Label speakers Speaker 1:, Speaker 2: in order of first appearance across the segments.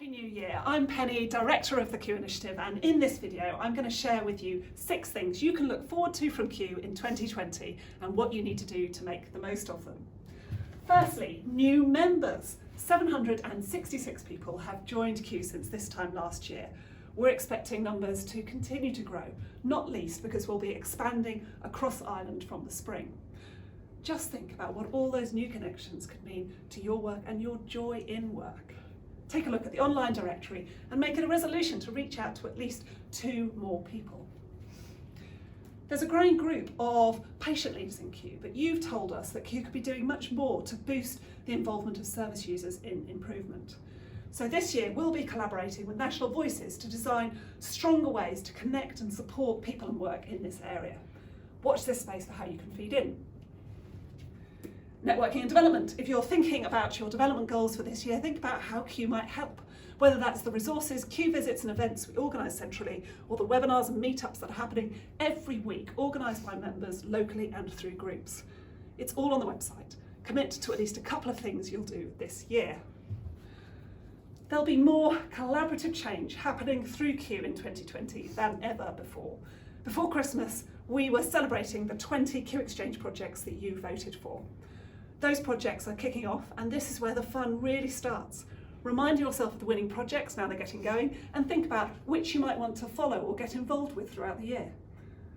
Speaker 1: Happy New Year! I'm Penny, Director of the Q Initiative, and in this video I'm going to share with you 6 things you can look forward to from Q in 2020 and what you need to do to make the most of them. Firstly, new members. 766 people have joined Q since this time last year. We're expecting numbers to continue to grow, not least because we'll be expanding across Ireland from the spring. Just think about what all those new connections could mean to your work and your joy in work. Take a look at the online directory and make it a resolution to reach out to at least 2 more people. There's a growing group of patient leaders in Q, but you've told us that Q could be doing much more to boost the involvement of service users in improvement. So this year we'll be collaborating with National Voices to design stronger ways to connect and support people and work in this area. Watch this space for how you can feed in. Networking and development. If you're thinking about your development goals for this year, think about how Q might help. Whether that's the resources, Q visits and events we organise centrally, or the webinars and meetups that are happening every week, organised by members locally and through groups. It's all on the website. Commit to at least a couple of things you'll do this year. There'll be more collaborative change happening through Q in 2020 than ever before. Before Christmas, we were celebrating the 20 Q Exchange projects that you voted for. Those projects are kicking off, and this is where the fun really starts. Remind yourself of the winning projects now they're getting going, and think about which you might want to follow or get involved with throughout the year.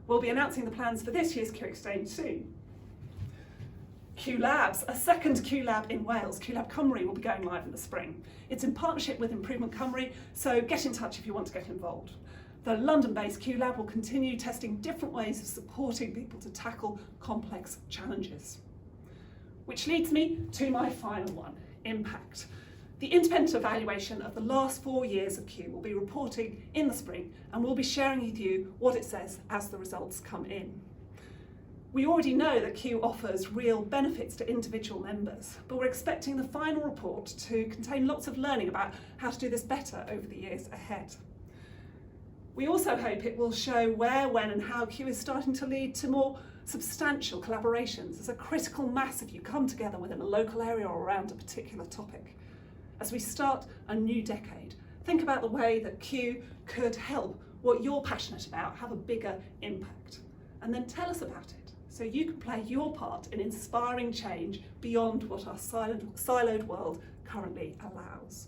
Speaker 1: We'll be announcing the plans for this year's Q Exchange soon. Q Labs, a second Q Lab in Wales, Q Lab Cymru, will be going live in the spring. It's in partnership with Improvement Cymru, so get in touch if you want to get involved. The London-based Q Lab will continue testing different ways of supporting people to tackle complex challenges. Which leads me to my final one, impact. The independent evaluation of the last 4 years of Q will be reporting in the spring, and we'll be sharing with you what it says as the results come in. We already know that Q offers real benefits to individual members, but we're expecting the final report to contain lots of learning about how to do this better over the years ahead. We also hope it will show where, when and how Q is starting to lead to more substantial collaborations as a critical mass of you come together within a local area or around a particular topic. As we start a new decade, think about the way that Q could help what you're passionate about have a bigger impact. And then tell us about it so you can play your part in inspiring change beyond what our siloed world currently allows.